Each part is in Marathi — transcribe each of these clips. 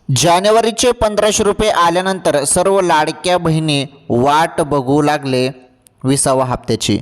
जानेवारीचे 1500 रुपये आल्यानंतर सर्व लाडक्या बहिणी वाट बघू लागले 20व्या हप्त्याची।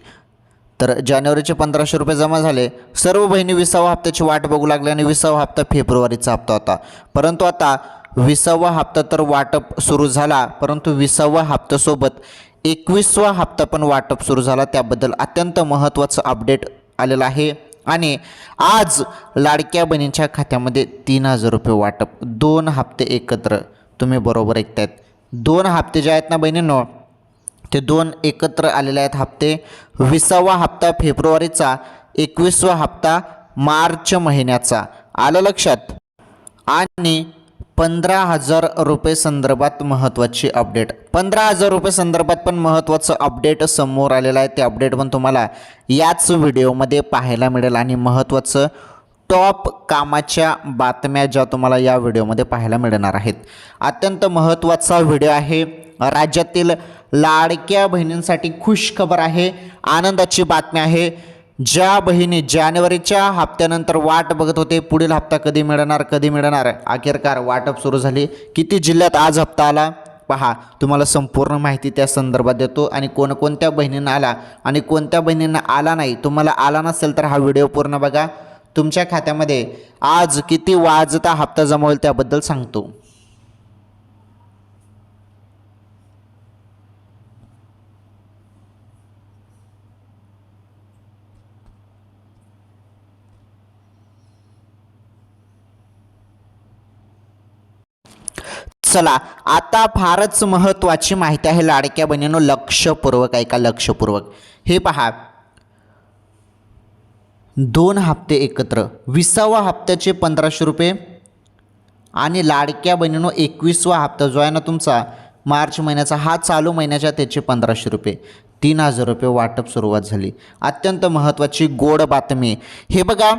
तर जानेवारीचे 1500 रुपये जमा झाले, सर्व बहिणी 20व्या हप्त्याची वाट बघू लागले आणि 20वा हप्ता फेब्रुवारीचा हप्ता होता। परंतु आता 20वा हप्ता तर वाटप सुरू झाला, परंतु 20व्या हप्त्यासोबत 21वा हप्ता पण वाटप सुरू झाला। त्याबद्दल अत्यंत महत्त्वाचं अपडेट आलेलं आहे आणि आज लाडक्या बहिणींच्या खात्यामध्ये 3000 रुपये वाटप, 2 हप्ते एकत्र। तुम्ही बरोबर ऐकतायत, 2 हप्ते जे आहेत ना बहिणींनो, ते 2 एकत्र आलेले आहेत हप्ते। 20वा हप्ता फेब्रुवारीचा, 21वा हप्ता मार्च महिन्याचा, आलं लक्षात। आणि 15,000 रुपये संदर्भात महत्त्वाची अपडेट, 15,000 रुपये संदर्भात पण महत्त्वाचं अपडेट समोर आलेलं आहे। ते अपडेट पण तुम्हाला याच व्हिडिओमध्ये पाहायला मिळेल आणि महत्त्वाचं टॉप कामाच्या बातम्या ज्या तुम्हाला या व्हिडिओमध्ये पाहायला मिळणार आहेत। अत्यंत महत्त्वाचा व्हिडिओ आहे। राज्यातील लाडक्या बहिणींसाठी खुश खबर आहे, आनंदाची बातमी आहे। ज्या बहिणी जानेवारीच्या हप्त्यानंतर वाट बघत होते, पुढील हप्ता कधी मिळणार, अखेरकार वाटप सुरू झाली। किती जिल्ह्यात आज हप्ता आला पहा, तुम्हाला संपूर्ण माहिती त्या संदर्भात देतो आणि कोणकोणत्या बहिणींना आला आणि कोणत्या बहिणींना आला नाही। तुम्हाला आला नसेल तर हा व्हिडिओ पूर्ण बघा। तुमच्या खात्यामध्ये आज किती वाजता हप्ता जमा होईल त्याबद्दल सांगतो। चला, आता फारच महत्त्वाची माहिती आहे लाडक्या बहिणींनो, लक्षपूर्वक ऐका, लक्षपूर्वक। हे पहा, 2 हप्ते एकत्र, 20व्या हप्त्याचे 1500 रुपये आणि लाडक्या बहिणींनो 21वा हप्ता जो आहे ना तुमचा मार्च महिन्याचा, हा चालू महिन्याच्या, त्याचे 1500 रुपये, 3000 रुपये वाटप सुरुवात झाली। अत्यंत महत्त्वाची गोड बातमी। हे बघा,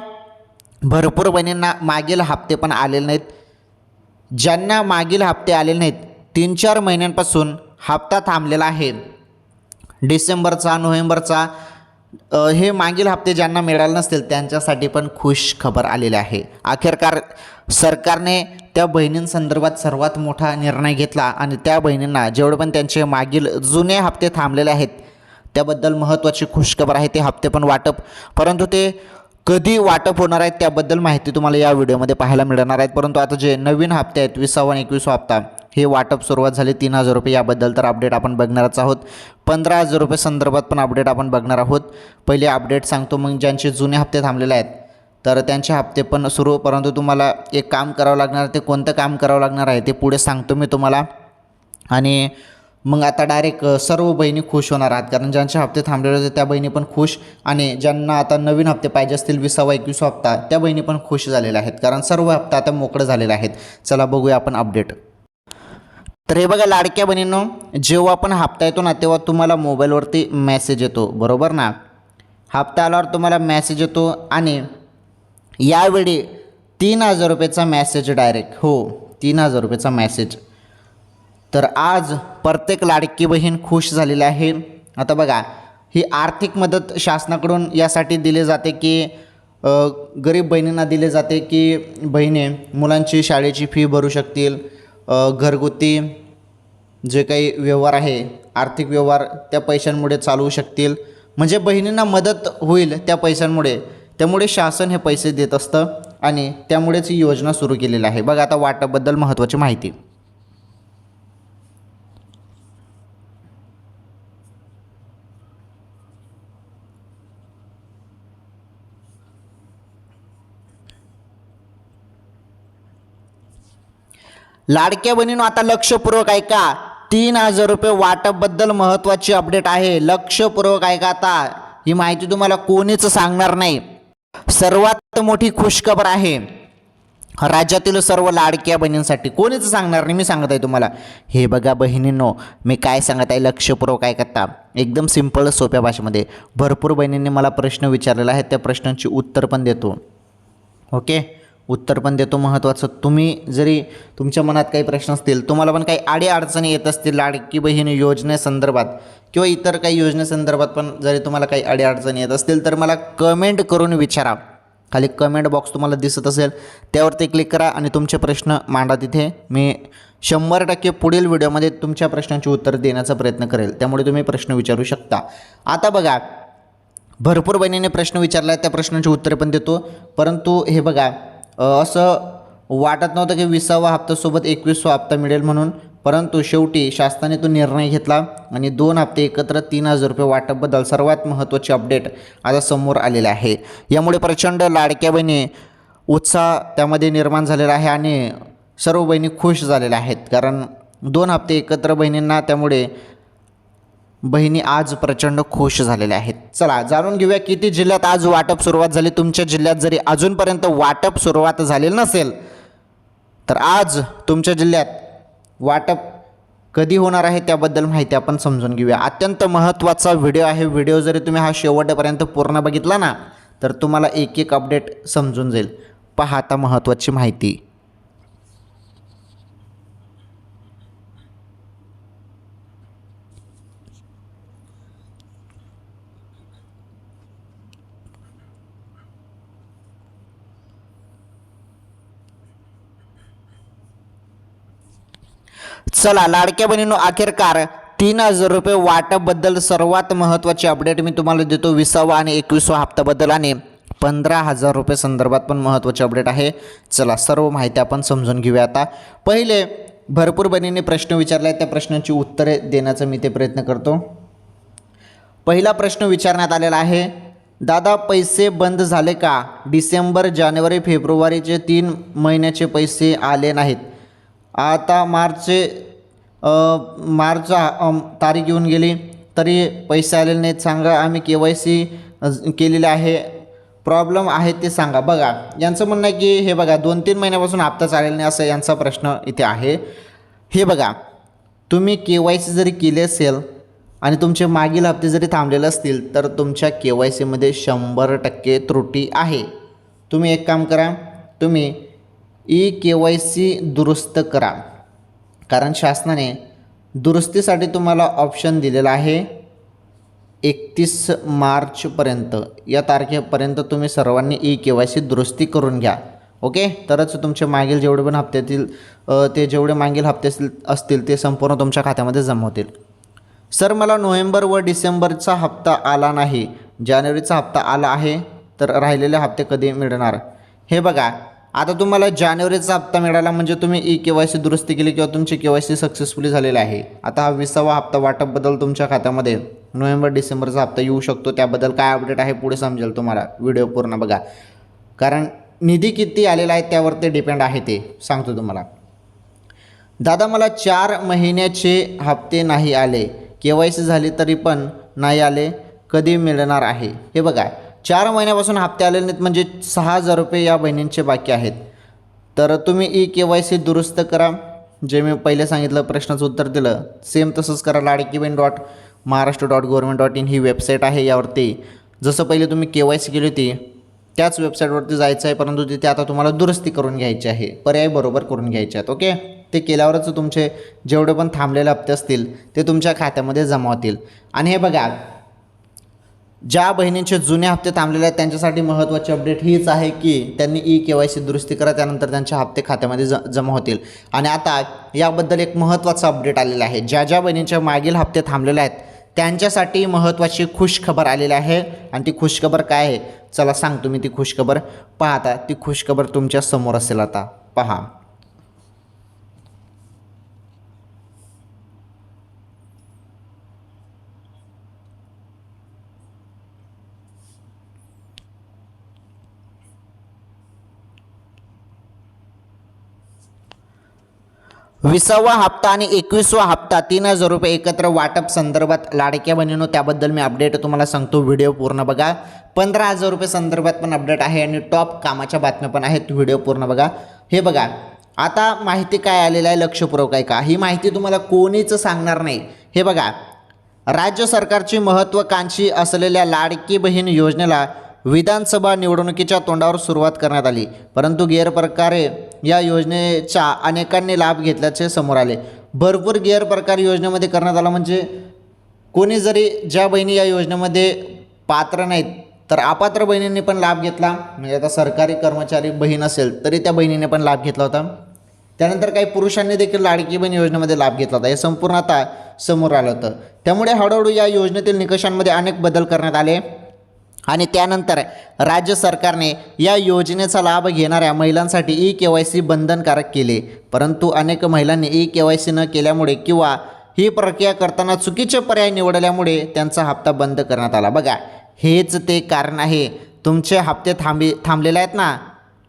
भरपूर बहिणींना मागील हप्ते पण आलेले नाहीत। ज्यांना मागील हप्ते आलेले नाहीत, 3-4 महिन्यांपासून हप्ता थांबलेला आहे, डिसेंबरचा, नोव्हेंबरचा, हे मागील हप्ते ज्यांना मिळाले नसतील त्यांच्यासाठी पण खुश खबर आलेली आहे। अखेरकार सरकारने त्या बहिणींसंदर्भात सर्वात मोठा निर्णय घेतला आणि त्या बहिणींना जेवढे पण त्यांचे मागील जुने हप्ते थांबलेले आहेत त्याबद्दल महत्त्वाची खुशखबर आहे। ते हप्ते पण वाटप, परंतु ते कधी वाटप होणार आहेत त्याबद्दल माहिती तुम्हाला या व्हिडिओमध्ये पाहायला मिळणार आहेत। परंतु आता जे नवीन हप्ते आहेत, 20वा आणि 21वा हप्ता, हे वाटप सुरुवात झाली 3000 रुपये, याबद्दल तर अपडेट आपण बघणारच आहोत। 15,000 रुपये संदर्भात पण अपडेट आपण बघणार आहोत। पहिले अपडेट सांगतो, मग ज्यांचे जुने हप्ते थांबलेले आहेत तर त्यांचे हप्ते पण सुरू। परंतु तुम्हाला एक काम करावं लागणार, ते कोणतं काम करावं लागणार आहे ते पुढे सांगतो मी तुम्हाला। आणि मग आता डायरेक्ट सर्व बहिणी खुश होणार आहात, कारण ज्यांचे हप्ते थांबलेले होते त्या बहिणी पण खुश, आणि ज्यांना आता नवीन हप्ते पाहिजे असतील 20वा 21वा हप्ता, त्या बहिणी पण खुश झालेल्या आहेत, कारण सर्व हप्ता आता मोकळे झालेले आहेत। चला बघूया आपण अपडेट। तर हे बघा लाडक्या बहिणींनो, जेव्हा पण हप्ता येतो ना तेव्हा तुम्हाला मोबाईलवरती मेसेज येतो, बरोबर ना। हप्ता आल्यावर तुम्हाला मेसेज येतो आणि यावेळी 3000 रुपयेचा मेसेज डायरेक्ट, हो 3000 रुपयेचा मेसेज। तर आज प्रत्येक लाडकी बहीण खुश झालेली आहे। आता बघा, ही आर्थिक मदत शासनाकडून यासाठी दिली जाते की गरीब बहिणींना दिले जाते की बहिणी मुलांची शाळेची फी भरू शकतील, घरगुती जे काही व्यवहार आहे, आर्थिक व्यवहार त्या पैशांमुळे चालवू शकतील, म्हणजे बहिणींना मदत होईल त्या पैशांमुळे। त्यामुळे शासन हे पैसे देत असतं आणि त्यामुळेच ही योजना सुरू केलेली आहे। बघा आता वाटपाबद्दल महत्त्वाची माहिती। लाडक्या बहिणींनो, आता लक्षपूर्वक ऐका, 3000 रुपये वाटपबद्दल महत्त्वाची अपडेट आहे। लक्षपूर्वक ऐका, आता ही माहिती तुम्हाला कोणीच सांगणार नाही। सर्वात मोठी खुशखबर आहे राज्यातील सर्व लाडक्या बहिणींसाठी, कोणीच सांगणार नाही, मी सांगत आहे तुम्हाला। हे बघा बहिणींनो, मी काय सांगत आहे लक्षपूर्वक ऐकता, एकदम सिंपल सोप्या भाषेमध्ये। भरपूर बहिणींनी मला प्रश्न विचारलेला आहे, त्या प्रश्नांची उत्तर पण देतो, ओके, उत्तर पण देतो महत्त्वाचं। तुम्ही जरी तुमच्या मनात काही प्रश्न असतील, तुम्हाला पण काही अडीअडचणी येत असतील लाडकी बहीण योजनेसंदर्भात किंवा इतर काही योजनेसंदर्भात पण जरी तुम्हाला काही अडीअडचणी येत असतील तर मला कमेंट करून विचारा। खाली कमेंट बॉक्स तुम्हाला दिसत असेल त्यावरती क्लिक करा आणि तुमचे प्रश्न मांडा तिथे. मी 100% पुढील व्हिडिओमध्ये तुमच्या प्रश्नांची उत्तर देण्याचा प्रयत्न करेल, त्यामुळे तुम्ही प्रश्न विचारू शकता. आता बघा, भरपूर बहिणीने प्रश्न विचारला आहे, त्या प्रश्नांची उत्तरे पण देतो. परंतु हे बघा, असं वाटत नव्हतं की 20वा हप्त्यासोबत 21वा हप्ता मिळेल म्हणून, परंतु शेवटी शासनाने तो निर्णय घेतला आणि 2 हप्ते एकत्र 3,000 रुपये वाटपबद्दल सर्वात महत्त्वाची अपडेट आता समोर आलेले आहे. यामुळे प्रचंड लाडक्या बहिणी उत्साह त्यामध्ये निर्माण झालेला आहे आणि सर्व बहिणी खुश झालेल्या आहेत, कारण 2 हप्ते एकत्र बहिणींना, त्यामुळे बहिणी आज प्रचंड खुश झालेल्या आहेत. चला जाणून घेऊया किती जिल्ह्यात आज वाटप सुरुवात झाली. तुमच्या जिल्ह्यात जरी अजूनपर्यंत वाटप सुरुवात झालेलं नसेल तर आज तुमच्या जिल्ह्यात वाटप कधी होणार आहे त्याबद्दल माहिती आपण समजून घेऊया. अत्यंत महत्त्वाचा व्हिडिओ आहे. व्हिडिओ जरी तुम्ही हा शेवटपर्यंत पूर्ण बघितला ना तर तुम्हाला एक एक अपडेट समजून जाईल. पहा आता महत्त्वाची माहिती. चला लाडक्या बहिणींनो, अखेरकार 3,000 रुपये वाटपबद्दल सर्वात महत्त्वाची अपडेट मी तुम्हाला देतो. 20वा आणि 21वा हप्त्याबद्दल आणि 15,000 रुपये संदर्भात पण महत्त्वाची अपडेट आहे. चला सर्व माहिती आपण समजून घेऊया. आता पहिले भरपूर बहिणींनी प्रश्न विचारला आहे, त्या प्रश्नांची उत्तरे देण्याचा मी ते प्रयत्न करतो. पहिला प्रश्न विचारण्यात आलेला आहे, दादा पैसे बंद झाले का? डिसेंबर, जानेवारी, फेब्रुवारीचे 3 महिन्याचे पैसे आले नाहीत. आता मार्च तारीख येऊन गेली तरी पैसे आलेले नाहीत. सांगा, आम्ही KYC केलेले आहे, प्रॉब्लेम आहे ते सांगा. बघा, यांचं म्हणणं आहे की हे बघा 2-3 महिन्यापासून हप्ता चालेल नाही असं यांचा प्रश्न इथे आहे. हे बघा, तुम्ही KYC जरी केले असेल आणि तुमचे मागील हप्ते जरी थांबलेले असतील तर तुमच्या KYCमध्ये 100% त्रुटी आहे. तुम्ही एक काम करा, तुम्ही KYC दुरुस्त करा, कारण शासनाने दुरुस्तीसाठी तुम्हाला ऑप्शन दिलेला आहे 31 मार्चपर्यंत. या तारखेपर्यंत तुम्ही सर्वांनी KYC दुरुस्ती करून घ्या. ओके, तरच तुमचे मागील जेवढे पण हप्त्यातील ते जेवढे मागील हप्ते असतील ते संपूर्ण तुमच्या खात्यामध्ये जमा होतील. सर, मला नोव्हेंबर व डिसेंबरचा हप्ता आला नाही, जानेवारीचा हप्ता आला आहे, तर राहिलेले हप्ते कधी मिळणार? हे बघा, आता तुम्हाला जानेवारीचा हप्ता मिळाला म्हणजे तुम्ही KYC दुरुस्ती केली किंवा तुमची KYC सक्सेसफुली झालेली आहे. आता हा 20वा हप्ता वाटपबद्दल तुमच्या खात्यामध्ये नोव्हेंबर डिसेंबरचा हप्ता येऊ शकतो. त्याबद्दल काय अपडेट आहे पुढे समजेल तुम्हाला. व्हिडिओ पूर्ण बघा, कारण निधी किती आलेला आहे त्यावर ते डिपेंड आहे, ते सांगतो तुम्हाला. दादा, मला 4 महिन्याचे हप्ते नाही आले, KYC झाली तरी पण नाही आले, कधी मिळणार आहे? हे बघा, 4 महिन्यापासून हप्ते आलेले नाहीत म्हणजे 6,000 रुपये या बहिणींचे बाकी आहेत. तर तुम्ही KYC दुरुस्त करा. जे मी पहिले सांगितलं, प्रश्नाचं उत्तर दिलं, सेम तसंच करा. ladkibahn.maharashtra.government.in ही वेबसाईट आहे. यावरती जसं पहिले तुम्ही KYC केली होती त्याच वेबसाईटवरती जायचं आहे, परंतु तिथे आता तुम्हाला दुरुस्ती करून घ्यायची आहे, पर्याय बरोबर करून घ्यायचे आहेत. ओके, ते केल्यावरच तुमचे जेवढे पण थांबलेले हप्ते असतील ते तुमच्या खात्यामध्ये जमा होतील. आणि हे बघा, ज्या बहिणींचे जुने हप्ते थांबलेले आहेत त्यांच्यासाठी महत्त्वाची अपडेट हीच आहे की त्यांनी KYC दुरुस्ती करा, त्यानंतर त्यांचे हप्ते खात्यामध्ये जमा होतील. आणि आता याबद्दल एक महत्त्वाचा अपडेट आलेला आहे. ज्या ज्या बहिणींचे मागील हप्ते थांबलेले आहेत त्यांच्यासाठी महत्त्वाची खुशखबर आलेली आहे. आणि ती खुशखबर काय आहे चला सांगतो मी. ती खुशखबर पहा. आता ती खुशखबर तुमच्या समोर असेल. आता पहा, विसावा हप्ता आणि 21वा हप्ता 3,000 रुपये एकत्र वाटप संदर्भात लाडक्या बहिणींनो त्याबद्दल मी अपडेट तुम्हाला सांगतो. व्हिडिओ पूर्ण बघा. 15,000 रुपये संदर्भात पण अपडेट आहे आणि टॉप कामाच्या बातम्या पण आहेत. व्हिडिओ पूर्ण बघा. हे बघा, आता माहिती काय आलेलं आहे, लक्षपूर्वक आहे का? ही माहिती तुम्हाला कोणीच सांगणार नाही. हे बघा, राज्य सरकारची महत्त्वाकांक्षी असलेल्या लाडकी बहीण योजनेला विधानसभा निवडणुकीच्या तोंडावर सुरुवात करण्यात आली, परंतु गैरप्रकारे या योजनेचा अनेकांनी लाभ घेतल्याचे समोर आले. भरपूर गैरप्रकार योजनेमध्ये करण्यात आला. म्हणजे कोणी जरी ज्या बहिणी या योजनेमध्ये पात्र नाहीत तर अपात्र बहिणींनी पण लाभ घेतला, म्हणजे आता सरकारी कर्मचारी बहीण असेल तरी त्या बहिणीने पण लाभ घेतला होता. त्यानंतर काही पुरुषांनी देखील लाडकी बहीण योजनेमध्ये लाभ घेतला होता. हे संपूर्ण आता समोर आलं होतं. त्यामुळे हळूहळू या योजनेतील निकषांमध्ये अनेक बदल करण्यात आले आणि त्यानंतर राज्य सरकारने या योजनेचा लाभ घेणाऱ्या महिलांसाठी ई-KYC बंधनकारक केले. परंतु अनेक महिलांनी ई-KYC न केल्यामुळे किंवा ही प्रक्रिया करताना चुकीचे पर्याय निवडल्यामुळे त्यांचा हप्ता बंद करण्यात आला. बघा, हेच ते कारण आहे. तुमचे हप्ते थांबलेले आहेत ना,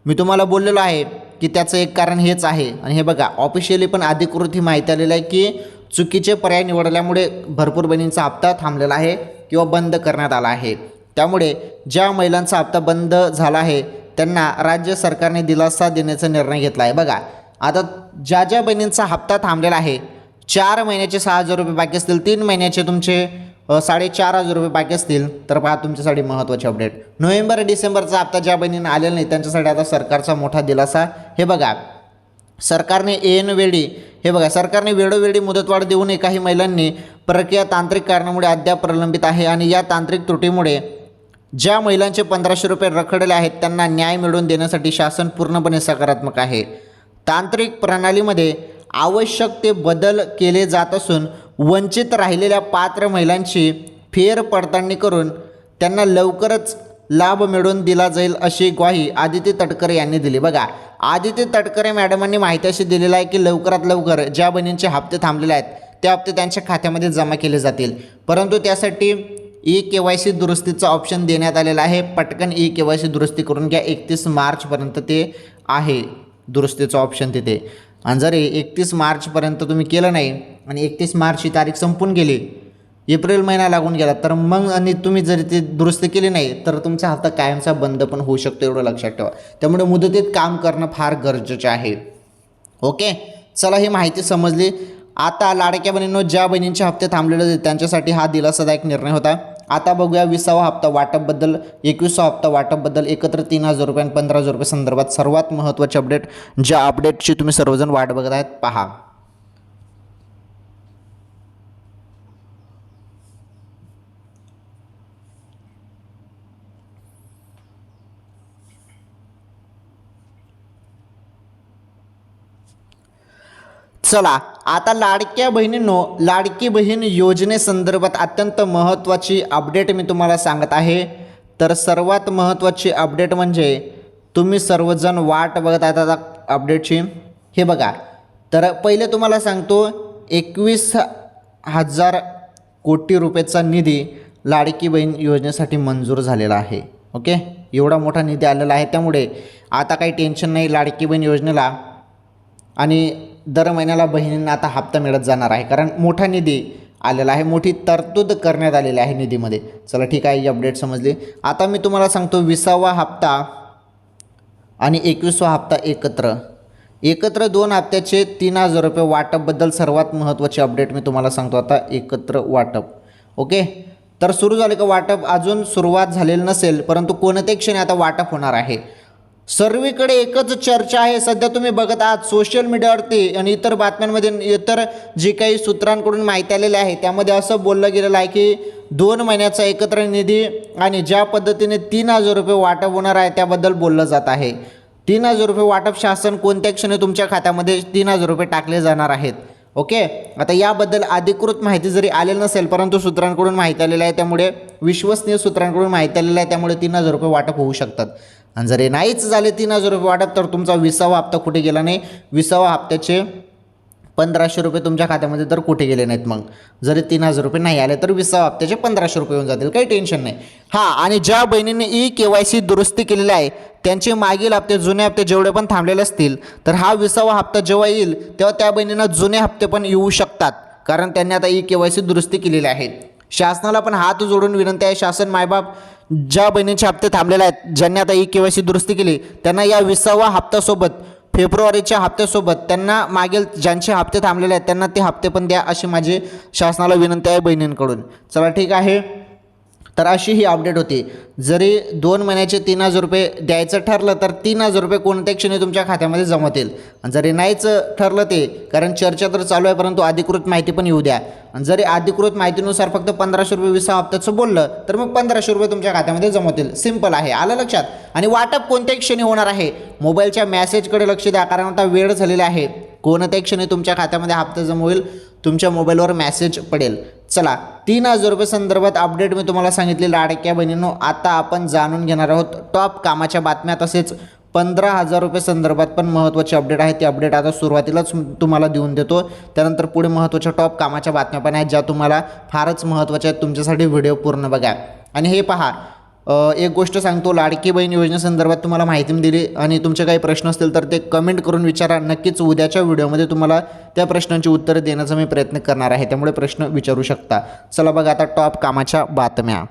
मी तुम्हाला बोललेलो आहे की त्याचं एक कारण हेच आहे. आणि हे बघा, ऑफिशियली पण अधिकृत ही माहिती आलेली आहे की चुकीचे पर्याय निवडल्यामुळे भरपूर बहिणींचा हप्ता थांबलेला आहे किंवा बंद करण्यात आला आहे. त्यामुळे ज्या महिलांचा हप्ता बंद झाला आहे त्यांना राज्य सरकारने दिलासा देण्याचा निर्णय घेतला आहे. बघा, आता ज्या ज्या बहिणींचा हप्ता थांबलेला आहे, 4 महिन्याचे 6,000 रुपये बाकी असतील, 3 महिन्याचे तुमचे 4,500 रुपये बाकी असतील, तर पहा तुमच्यासाठी महत्त्वाची अपडेट. नोव्हेंबर डिसेंबरचा हप्ता ज्या बहिणींना आलेला नाही त्यांच्यासाठी आता सरकारचा मोठा दिलासा. हे बघा, सरकारने सरकारने वेळोवेळी मुदतवाढ देऊनही काही महिलांनी प्रक्रिया तांत्रिक कारणामुळे अद्याप प्रलंबित आहे आणि या तांत्रिक त्रुटीमुळे ज्या महिलांचे 1,500 रुपये रखडले आहेत त्यांना न्याय मिळवून देण्यासाठी शासन पूर्णपणे सकारात्मक आहे. तांत्रिक प्रणालीमध्ये आवश्यक ते बदल केले जात असून वंचित राहिलेल्या पात्र महिलांची फेरपडताळणी करून त्यांना लवकरच लाभ मिळवून दिला जाईल अशी ग्वाही आदिती तटकरे यांनी दिली. बघा, आदिती तटकरे मॅडमांनी माहिती अशी दिलेली आहे की लवकरात लवकर ज्या बहिणींचे हप्ते थांबलेले आहेत ते हप्ते त्यांच्या खात्यामध्ये जमा केले जातील. परंतु त्यासाठी ई-KYC दुरुस्तीचा ऑप्शन देण्यात आलेला आहे. पटकन ई-KYC दुरुस्ती करून घ्या. 31 मार्चपर्यंत ते आहे दुरुस्तीचं ऑप्शन तिथे. आणि जर 31 मार्चपर्यंत तुम्ही केलं नाही आणि 31 मार्च ही तारीख संपून गेली, एप्रिल महिना लागून गेला, तर मग आणि तुम्ही जर ती दुरुस्ती केली नाही तर तुमचा हप्ता कायमचा बंद पण होऊ शकतो, एवढं लक्षात ठेवा. त्यामुळे मुदतीत काम करणं फार गरजेचं आहे. ओके, चला ही माहिती समजली. आता लाडक्या बहिणींनो, ज्या बहिणींचे हप्ते थांबलेले होते त्यांच्यासाठी हा दिलासादायक निर्णय होता. आता बघूया 20वा हप्ता वाटपबद्दल, 21वा हप्ता वाटपबद्दल. एकत्र 3,000 रुपये आणि 15,000 रुपये संदर्भात सर्वात महत्त्वाचे अपडेट, ज्या अपडेटची तुम्ही सर्वजण वाट बघत आहेत, पहा. चला, आता लाडक्या बहिणींनो, लाडकी बहीण योजनेसंदर्भात अत्यंत महत्त्वाची अपडेट मी तुम्हाला सांगत आहे. तर सर्वात महत्त्वाची अपडेट म्हणजे तुम्ही सर्वजण वाट बघत आहेत आता अपडेटची. हे बघा, तर पहिले तुम्हाला सांगतो 21,000 कोटी रुपयेचा निधी लाडकी बहीण योजनेसाठी मंजूर झालेला आहे. ओके, एवढा मोठा निधी आलेला आहे. त्यामुळे आता काही टेन्शन नाही लाडकी बहीण योजनेला, आणि दर महिन्याला बहिणींना आता हप्ता मिळत जाणार आहे, कारण मोठा निधी आलेला आहे, मोठी तरतूद करण्यात आलेली आहे निधीमध्ये. चला ठीक आहे, ही अपडेट समजली. आता मी तुम्हाला सांगतो 20वा हप्ता आणि 21वा हप्ता एकत्र 2 हप्त्याचे 3,000 रुपये वाटपबद्दल सर्वात महत्त्वाची अपडेट मी तुम्हाला सांगतो. आता एकत्र वाटप. ओके, तर सुरू झाले का वाटप? अजून सुरुवात झालेली नसेल, परंतु कोणत्याही क्षणी आता वाटप होणार आहे. सर्वीकडे एकच चर्चा आहे सध्या, तुम्ही बघत आहात सोशल मीडियावरती आणि इतर बातम्यांमध्ये, इतर जे काही सूत्रांकडून माहिती आलेली आहे त्यामध्ये असं बोललं गेलेलं आहे की 2 महिन्याचा एकत्र निधी आणि ज्या पद्धतीने 3,000 रुपये वाटप होणार आहे त्याबद्दल बोललं जात आहे. 3,000 रुपये वाटप शासन कोणत्या क्षणी तुमच्या खात्यामध्ये 3,000 रुपये टाकले जाणार आहेत. ओके, आता याबद्दल अधिकृत माहिती जरी आलेली नसेल, परंतु सूत्रांकडून माहिती आलेलं आहे, त्यामुळे विश्वसनीय सूत्रांकडून माहिती आलेलं आहे, त्यामुळे 3,000 रुपये वाटप होऊ शकतात. आणि जर हे नाहीच झाले 3,000 रुपये वाटप, तर तुमचा 20वा हप्ता कुठे गेला नाही. 20वा हप्त्याचे 1,500 रुपये तुमच्या खात्यामध्ये तर कुठे गेले नाहीत. मग जरी 3,000 रुपये नाही आले तर 20वा हप्त्याचे 1,500 रुपये येऊन जातील, काही टेन्शन नाही. हां, आणि ज्या बहिणींनी ई-KYC दुरुस्ती केलेली आहे त्यांचे मागील हप्ते, जुने हप्ते जेवढे पण थांबलेले असतील, तर हा 20वा हप्ता जेव्हा येईल तेव्हा त्या बहिणींना जुने हप्ते पण येऊ शकतात, कारण त्यांनी आता ई-KYC दुरुस्ती केलेली आहे. शासनाला पण हात जोडून विनंती आहे, शासन मायबाप ज्या बहिणींचे हप्ते थांबलेले आहेत, ज्यांनी आता ई-KYC दुरुस्ती केली, त्यांना या 20वा हप्त्यासोबत, फेब्रुवारीच्या हप्त्यासोबत त्यांना मागील ज्यांचे हप्ते थांबलेले आहेत त्यांना ते हप्ते पण द्या, अशी माझी शासनाला विनंती आहे बहिणींकडून. चला ठीक आहे, तर अशी ही अपडेट होती. जरी 2 महिन्याचे 3,000 रुपये द्यायचं ठरलं तर 3,000 रुपये कोणत्या क्षणी तुमच्या खात्यामध्ये जमा होतील. आणि जरी नाहीच ठरलं ते, कारण चर्चा तर चालू आहे परंतु अधिकृत माहिती पण येऊ द्या. आणि जरी अधिकृत माहितीनुसार फक्त 1,500 रुपये 20 हप्त्याचं बोललं तर मग 1,500 रुपये तुमच्या खात्यामध्ये जमा होतील. सिंपल आहे, आलं लक्षात. आणि वाटप कोणत्या क्षणी होणार आहे, मोबाईलच्या मेसेजकडे लक्ष द्या, कारण आता वेळ झालेला आहे. कोणत्या क्षणी तुमच्या खात्यामध्ये हप्ता जमा होईल, तुमच्या मोबाईलवर मेसेज पडेल. चला, 3,000 रुपये संदर्भात अपडेट मी तुम्हाला सांगितली लाडक्या बहिणींनो. आता आपण जाणून घेणार आहोत टॉप कामाच्या बातम्या. तसेच 15,000 रुपये संदर्भात पण महत्त्वाची अपडेट आहे. ती अपडेट आता सुरुवातीलाच तुम्हाला देऊन देतो. त्यानंतर पुढे महत्त्वाच्या टॉप कामाच्या बातम्या पण आहेत, ज्या तुम्हाला फारच महत्त्वाच्या आहेत. तुमच्यासाठी व्हिडिओ पूर्ण बघा. आणि हे पहा, एक गोष्ट सांगतो, लाडकी बहीण योजनेसंदर्भात तुम्हाला माहिती दिली आणि तुमचे काही प्रश्न असतील तर ते कमेंट करून विचारा. नक्कीच उद्याच्या व्हिडिओमध्ये तुम्हाला त्या प्रश्नांची उत्तरं देण्याचा मी प्रयत्न करणार आहे, त्यामुळे प्रश्न विचारू शकता. चला बघा आता टॉप कामाच्या बातम्या.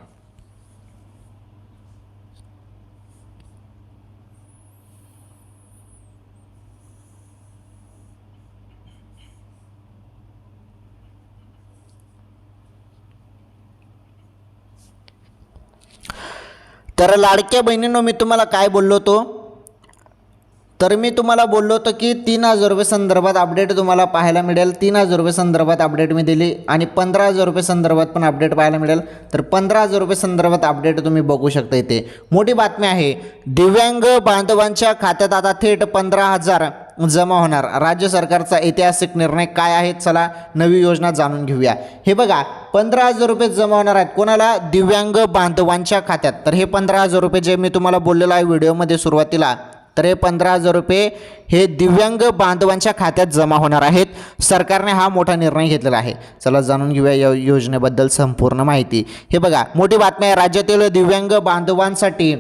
तर लाडक्या बहिणींनो, मी तुम्हाला काय बोललो होतो, तर मी तुम्हाला बोललो होतो की 3,000 रुपये संदर्भात अपडेट तुम्हाला पाहायला मिळेल. 3,000 रुपये संदर्भात अपडेट मी दिली आणि 15,000 रुपये संदर्भात पण अपडेट पाहायला मिळेल. तर 15,000 रुपये संदर्भात अपडेट तुम्ही बघू शकता. इथे मोठी बातमी आहे, दिव्यांग बांधवांच्या खात्यात आता थेट 15,000 जमा होणार. राज्य सरकारचा ऐतिहासिक निर्णय काय आहे, चला नवी योजना जाणून घेऊया. हे बघा, 15,000 रुपये जमा होणार आहेत कोणाला, दिव्यांग बांधवांच्या खात्यात. तर हे 15,000 रुपये जे मी तुम्हाला बोललेलो आहे व्हिडिओमध्ये सुरुवातीला, तर हे 15,000 रुपये हे दिव्यांग बांधवांच्या खात्यात जमा होणार आहेत. सरकारने हा मोठा निर्णय घेतलेला आहे. चला जाणून घेऊया या योजनेबद्दल संपूर्ण माहिती. हे बघा, मोठी बातमी आहे, राज्यातील दिव्यांग बांधवांसाठी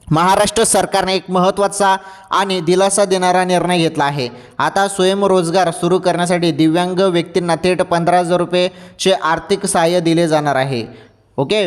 महाराष्ट्र सरकारने एक महत्त्वाचा आणि दिलासा देणारा निर्णय घेतला आहे. आता स्वयंरोजगार सुरू करण्यासाठी दिव्यांग व्यक्तींना थेट 15,000 रुपयेचे आर्थिक सहाय्य दिले जाणार आहे. ओके,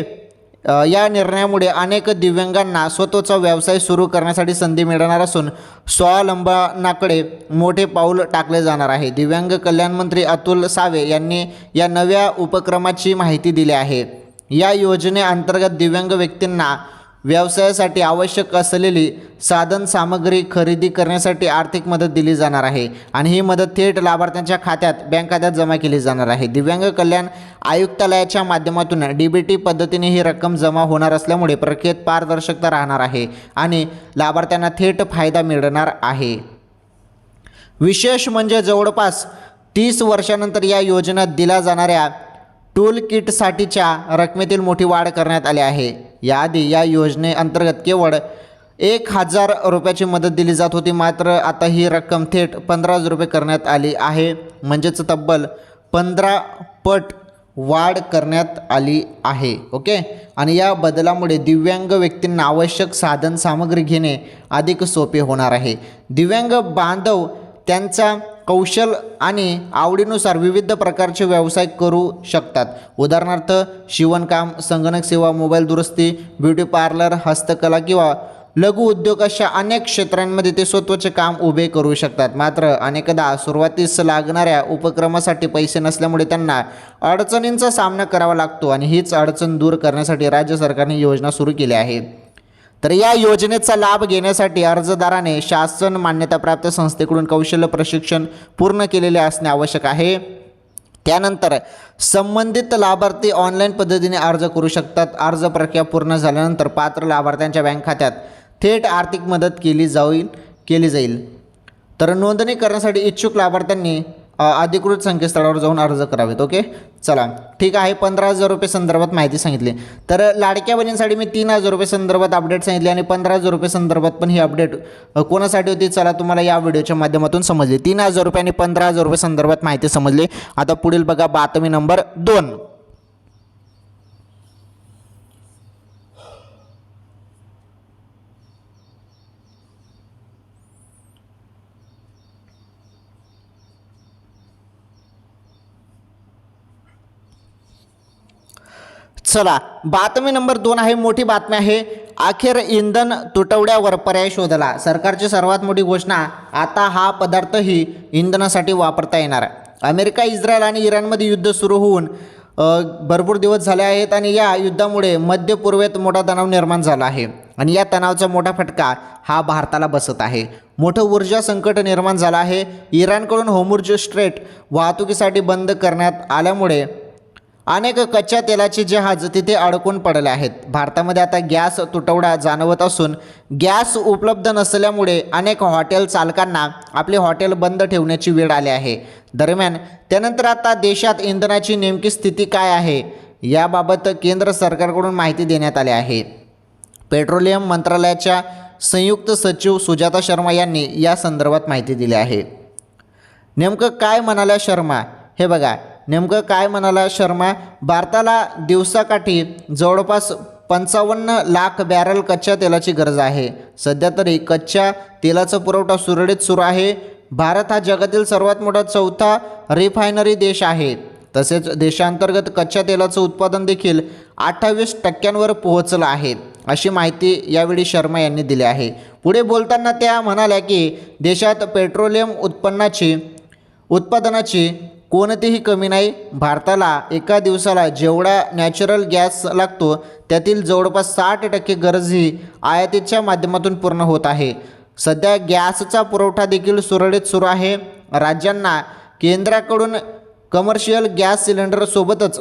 या निर्णयामुळे अनेक दिव्यांगांना स्वतःचा व्यवसाय सुरू करण्यासाठी संधी मिळणार असून स्वावलंबनाकडे मोठे पाऊल टाकले जाणार आहे. दिव्यांग कल्याण मंत्री अतुल सावे यांनी या नव्या उपक्रमाची माहिती दिली आहे. या योजनेअंतर्गत दिव्यांग व्यक्तींना व्यवसायासाठी आवश्यक असलेली साधन सामग्री खरेदी करण्यासाठी आर्थिक मदत दिली जाणार आहे आणि ही मदत थेट लाभार्थ्यांच्या खात्यात, बँक खात्यात जमा केली जाणार आहे. दिव्यांग कल्याण आयुक्तालयाच्या माध्यमातून DBT पद्धतीने ही रक्कम जमा होणार असल्यामुळे प्रक्रियेत पारदर्शकता राहणार आहे आणि लाभार्थ्यांना थेट फायदा मिळणार आहे. विशेष म्हणजे जवळपास 30 वर्षानंतर या योजनेत दिल्या जाणाऱ्या टूल किटसाठीच्या रकमेतील मोठी वाढ करण्यात आली आहे. याआधी या योजनेअंतर्गत केवळ 1,000 रुपयाची मदत दिली जात होती, मात्र आता ही रक्कम थेट 15,000 रुपये करण्यात आली आहे. म्हणजेच तब्बल 15 पट वाढ करण्यात आली आहे. ओके, आणि या बदलामुळे दिव्यांग व्यक्तींना आवश्यक साधन सामग्री घेणे अधिक सोपे होणार आहे. दिव्यांग बांधव त्यांचा कौशल आणि आवडीनुसार विविध प्रकारचे व्यवसाय करू शकतात. उदाहरणार्थ शिवणकाम, संगणक सेवा, मोबाईल दुरुस्ती, ब्युटी पार्लर, हस्तकला किंवा लघु उद्योग अशा अनेक क्षेत्रांमध्ये ते स्वतःचे काम उभे करू शकतात. मात्र अनेकदा सुरुवातीस लागणाऱ्या उपक्रमासाठी पैसे नसल्यामुळे त्यांना अडचणींचा सामना करावा लागतो आणि हीच अडचण दूर करण्यासाठी राज्य सरकारने योजना सुरू केली आहे. तर या योजनेचा लाभ घेण्यासाठी अर्जदाराने शासन मान्यताप्राप्त संस्थेकडून कौशल्य प्रशिक्षण पूर्ण केलेले असणे आवश्यक आहे. त्यानंतर संबंधित लाभार्थी ऑनलाईन पद्धतीने अर्ज करू शकतात. अर्ज प्रक्रिया पूर्ण झाल्यानंतर पात्र लाभार्थ्यांच्या बँक खात्यात थेट आर्थिक मदत केली जाईल. तर नोंदणी करण्यासाठी इच्छुक लाभार्थ्यांनी अधिकृत संकेतस्थळावर जाऊन अर्ज करावेत. ओके, चला ठीक आहे. 15,000 रुपये संदर्भात माहिती सांगितली. तर लाडक्या बहिणींसाठी मी 3,000 रुपये संदर्भात अपडेट सांगितली आणि 15,000 रुपये संदर्भात पण ही अपडेट कोणासाठी होती, चला तुम्हाला या व्हिडिओच्या माध्यमातून समजली. 3,000 रुपये आणि 15,000 रुपये संदर्भात माहिती समजली. आता पुढील बघा बातमी नंबर 2. चला, बातमी नंबर 2 आहे, मोठी बातमी आहे. अखेर इंधन तुटवड्यावर पर्याय शोधला. सरकारची सर्वात मोठी घोषणा, आता हा पदार्थही इंधनासाठी वापरता येणार. अमेरिका, इस्रायल आणि इराणमध्ये युद्ध सुरू होऊन भरपूर दिवस झाले आहेत आणि या युद्धामुळे मध्य पूर्वेत मोठा तणाव निर्माण झाला आहे आणि या तणावाचा मोठा फटका हा भारताला बसत आहे. मोठं ऊर्जा संकट निर्माण झालं आहे. इराणकडून होर्मुझ स्ट्रेट वाहतुकीसाठी बंद करण्यात आल्यामुळे अनेक कच्च्या तेलाचे जहाज तिथे अडकून पडले आहेत. भारतामध्ये आता गॅस तुटवडा जाणवत असून गॅस उपलब्ध नसल्यामुळे अनेक हॉटेल चालकांना आपले हॉटेल बंद ठेवण्याची वेळ आली आहे. दरम्यान त्यानंतर आता देशात इंधनाची नेमकी स्थिती काय आहे याबाबत केंद्र सरकारकडून माहिती देण्यात आली आहे. पेट्रोलियम मंत्रालयाच्या संयुक्त सचिव सुजाता शर्मा यांनी या संदर्भात माहिती दिली आहे. नेमकं काय म्हणाल्या शर्मा हे बघा. नेमकं काय म्हणाला शर्मा, भारताला दिवसाकाठी जवळपास 55 लाख बॅरल कच्च्या तेलाची गरज आहे. सध्या तरी कच्च्या तेलाचा पुरवठा सुरळीत सुरू आहे. भारत हा जगातील सर्वात मोठा चौथा रिफायनरी देश आहे. तसेच देशांतर्गत कच्च्या तेलाचं उत्पादन देखील 28% पोहोचलं आहे, अशी माहिती यावेळी शर्मा यांनी दिली आहे. पुढे बोलताना त्या म्हणाल्या की देशात पेट्रोलियम उत्पादनाची कोणतीही कमी नाही. भारताला एका दिवसाला जेवढा नॅचरल गॅस लागतो त्यातील जवळपास 60% गरज ही आयातीच्या माध्यमातून पूर्ण होत आहे. सध्या गॅसचा पुरवठा देखील सुरळीत सुरू आहे. राज्यांना केंद्राकडून कमर्शियल गॅस सिलेंडरसोबतच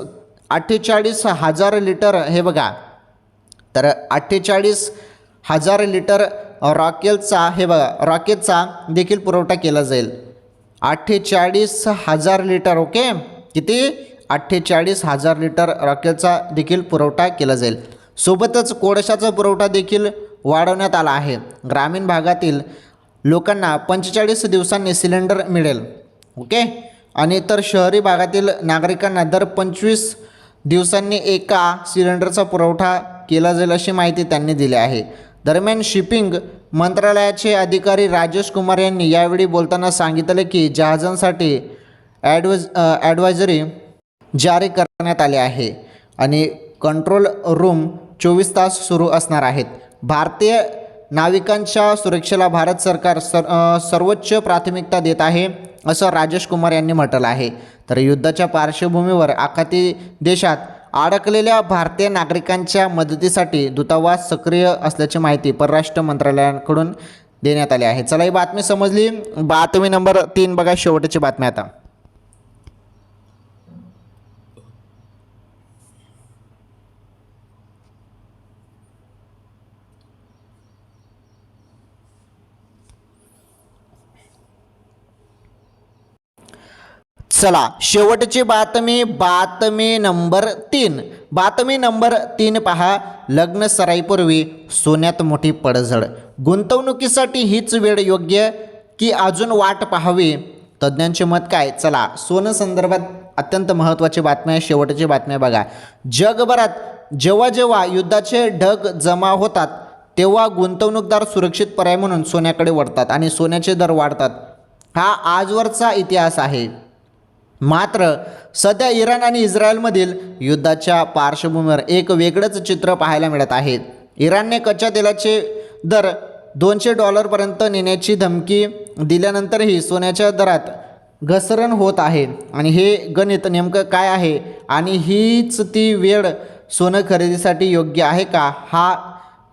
48,000 लिटर हे बघा, तर 48,000 लिटर रॉकेलचा देखील पुरवठा केला जाईल. 48,000 लिटर. ओके, किती? 48,000 लिटर रॉकेलचा देखील पुरवठा केला जाईल. सोबतच कोळशाचा पुरवठा देखील वाढवण्यात आला आहे. ग्रामीण भागातील लोकांना 45 दिवसांनी सिलेंडर मिळेल. ओके, आणि तर शहरी भागातील नागरिकांना दर 25 दिवसांनी एका सिलेंडरचा पुरवठा केला जाईल, अशी माहिती त्यांनी दिली आहे. दरम्यान शिपिंग मंत्रालयाचे अधिकारी राजेश कुमार यांनी यावेळी बोलताना सांगितले की जहाजांसाठी ॲडवायझरी जारी करण्यात आली आहे आणि कंट्रोल रूम 24 तास सुरू असणार आहेत. भारतीय नाविकांच्या सुरक्षेला भारत सरकार सर्वोच्च प्राथमिकता देत आहे, असं राजेश कुमार यांनी म्हटलं आहे. तर युद्धाच्या पार्श्वभूमीवर आखाती देशात अडकलेल्या भारतीय नागरिकांच्या मदतीसाठी दूतावास सक्रिय असल्याची माहिती परराष्ट्र मंत्रालयाकडून देण्यात आली आहे. चला, ही बातमी समजली. बातमी नंबर 3 बघा, शेवटची बातमी आता. चला, शेवटची बातमी नंबर 3. बातमी नंबर 3 पहा. लग्न सराईपूर्वी सोन्यात मोठी पडझड. गुंतवणुकीसाठी हीच वेळ योग्य की अजून वाट पाहावी? तज्ज्ञांचे मत काय? चला, सोनं संदर्भात अत्यंत महत्त्वाची बातमी आहे. शेवटची बातमी बघा. जगभरात जेव्हा युद्धाचे ढग जमा होतात तेव्हा गुंतवणूकदार सुरक्षित पर्याय म्हणून सोन्याकडे वळतात आणि सोन्याचे दर वाढतात. हा आजवरचा इतिहास आहे. मात्र सध्या इराण आणि इस्रायलमधील युद्धाच्या पार्श्वभूमीवर एक वेगळंच चित्र पाहायला मिळत आहे. इराणने कच्च्या तेलाचे दर $200 नेण्याची धमकी दिल्यानंतरही सोन्याच्या दरात घसरण होत आहे. आणि हे गणित नेमकं काय आहे आणि हीच ती वेळ सोनं खरेदीसाठी योग्य आहे का, हा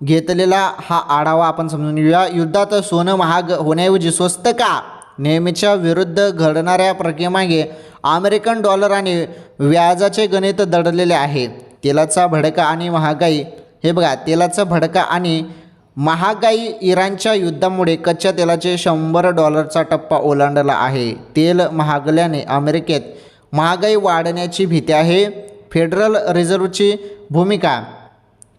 घेतलेला आढावा आपण समजून घेऊया. युद्धात सोनं महाग होण्याऐवजी स्वस्त का? नेहमीच्या विरुद्ध घडणाऱ्या प्रक्रियेमागे अमेरिकन डॉलर आणि व्याजाचे गणित दडलेले आहे. तेलाचा भडका आणि महागाई हे बघा. तेलाचा भडका आणि महागाई. इराणच्या युद्धामुळे कच्च्या तेलाचे $100 टप्पा ओलांडला आहे. तेल महागल्याने अमेरिकेत महागाई वाढण्याची भीती आहे. फेडरल रिझर्व्हची भूमिका.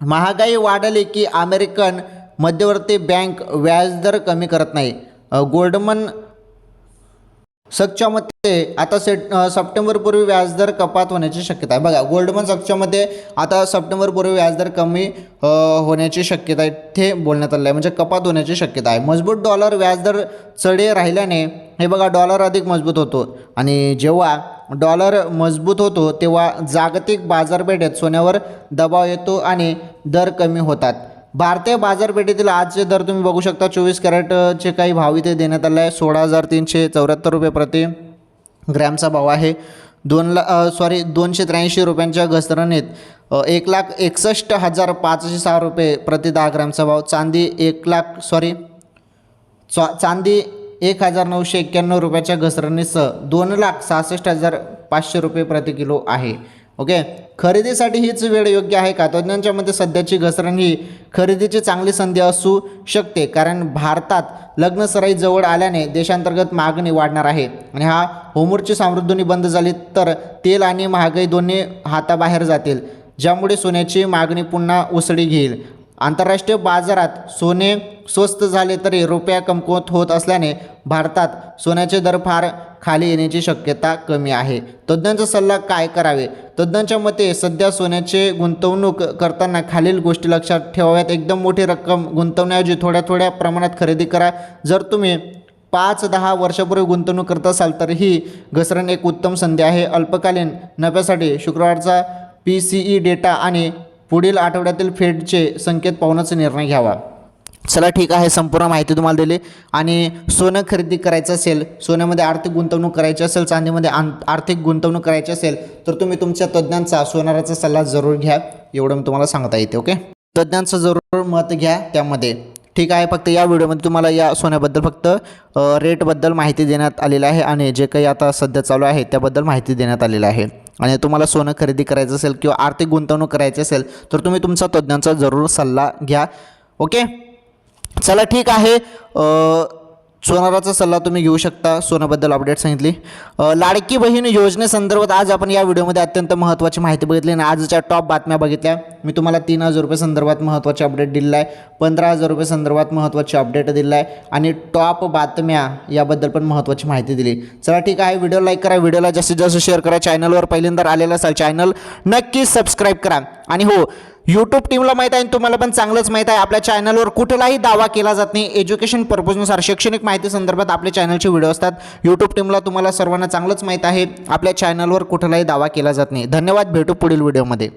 महागाई वाढली की अमेरिकन मध्यवर्ती बँक व्याजदर कमी करत नाही. गोल्डमन सॅक्सच्या मते आता सप्टेंबरपूर्वी व्याजदर कपात होण्याची शक्यता आहे. बघा, गोल्डमन सॅक्सच्या मते आता सप्टेंबरपूर्वी व्याजदर कमी होण्याची शक्यता आहे ते बोलण्यात आलं आहे, म्हणजे कपात होण्याची शक्यता आहे. मजबूत डॉलर व्याजदर चढे राहिल्याने हे बघा डॉलर अधिक मजबूत होतो आणि जेव्हा डॉलर मजबूत होतो तेव्हा जागतिक बाजारपेठेत सोन्यावर दबाव येतो आणि दर कमी होतात. भारतीय बाजारपेठेतील आजचे दर तुम्ही बघू शकता. 24 कॅरेटचे काही भाव इथे देण्यात आले आहे. 16,374 रुपये प्रति ग्रॅमचा भाव आहे. 283 रुपयांच्या घसरणीत 1,61,506 रुपये प्रति 10 ग्रामचा भाव. चांदी 1,991 रुपयाच्या घसरणीसह 2,66,500 रुपये प्रति किलो आहे. ओके, खरेदीसाठी हीच वेळ योग्य आहे का? तज्ज्ञांच्या मते सध्याची घसरण ही खरेदीची चांगली संधी असू शकते, कारण भारतात लग्नसराई जवळ आल्याने देशांतर्गत मागणी वाढणार आहे आणि होर्मुझची सामृद्धीनी बंद झाली तर तेल आणि महागाई दोन्ही हाताबाहेर जातील, ज्यामुळे सोन्याची मागणी पुन्हा उसळी घेईल. आंतरराष्ट्रीय बाजारात सोने स्वस्त झाले तरी रुपया कमकुवत होत असल्याने भारतात सोन्याचे दर फार खाली येण्याची शक्यता कमी आहे. तज्ज्ञांचा सल्ला काय करावे? तज्ज्ञांच्या मते सध्या सोन्याचे गुंतवणूक करताना खालील गोष्टी लक्षात ठेवाव्यात. एकदम मोठी रक्कम गुंतवण्याऐवजी थोड्या थोड्या प्रमाणात खरेदी करा. जर तुम्ही 5-10 वर्षापूर्वी गुंतवणूक करत असाल तर ही घसरण एक उत्तम संधी आहे. अल्पकालीन नफ्यासाठी शुक्रवारचा PCE डेटा आणि पुढील आठवड्यातील फेडचे संकेत पाहूनच निर्णय घ्यावा. चला ठीक आहे, संपूर्ण माहिती तुम्हाला दिली. आणि सोनं खरेदी करायचं असेल, सोन्यामध्ये आर्थिक गुंतवणूक करायची असेल, चांदीमध्ये आर्थिक गुंतवणूक करायची असेल तर तुम्ही तुमच्या तज्ज्ञांचा सोनाराचा सल्ला जरूर घ्या, एवढं मी तुम्हाला सांगता येते. ओके, तज्ज्ञांचं जरूर मत घ्या त्यामध्ये. ठीक आहे, फक्त या व्हिडिओमध्ये तुम्हाला या सोन्याबद्दल फक्त रेटबद्दल माहिती देण्यात आलेली आहे आणि जे काही आता सध्या चालू आहे त्याबद्दल माहिती देण्यात आलेली आहे. आणि तुम्हाला सोनं खरेदी करायचं असेल किंवा आर्थिक गुंतवणूक करायची असेल तर तुम्ही तुमचा तज्ज्ञांचा जरूर सल्ला घ्या. ओके, चला ठीक आहे. सोनाराचा सल्ला तुम्ही घेऊ शकता. सोन्याबद्दल अपडेट सांगितली. लाडकी बहीण योजनेसंदर्भात आज आपण या व्हिडिओमध्ये अत्यंत महत्त्वाची माहिती बघितली आणि आजच्या टॉप बातम्या बघितल्या. मी तुम्हाला 3,000 रुपये संदर्भात महत्त्वाचे अपडेट दिलेला आहे, 15,000 रुपये संदर्भात महत्त्वाचे अपडेट दिलेला आहे आणि टॉप बातम्या याबद्दल पण महत्त्वाची माहिती दिली. चला ठीक आहे, व्हिडिओ लाईक करा, व्हिडिओला जास्तीत जास्त शेअर करा. चॅनलवर पहिल्यांदा आलेला असाल चॅनल नक्की सबस्क्राईब करा. आणि हो, यूट्यूब टीमला माहीत आहे, तुम्हाला पण चांगलंच माहीत आहे, आपल्या चॅनलवर कुठलाही दावा केला जात नाही. एज्युकेशन पर्पजनुसार शैक्षणिक माहिती संदर्भात आपल्या चॅनलचे व्हिडिओ असतात. यूट्यूब टीमला तुम्हाला सर्वांना चांगलंच माहीत आहे, आपल्या चॅनलवर कुठलाही दावा केला जात नाही. धन्यवाद, भेटू पुढील व्हिडिओमध्ये.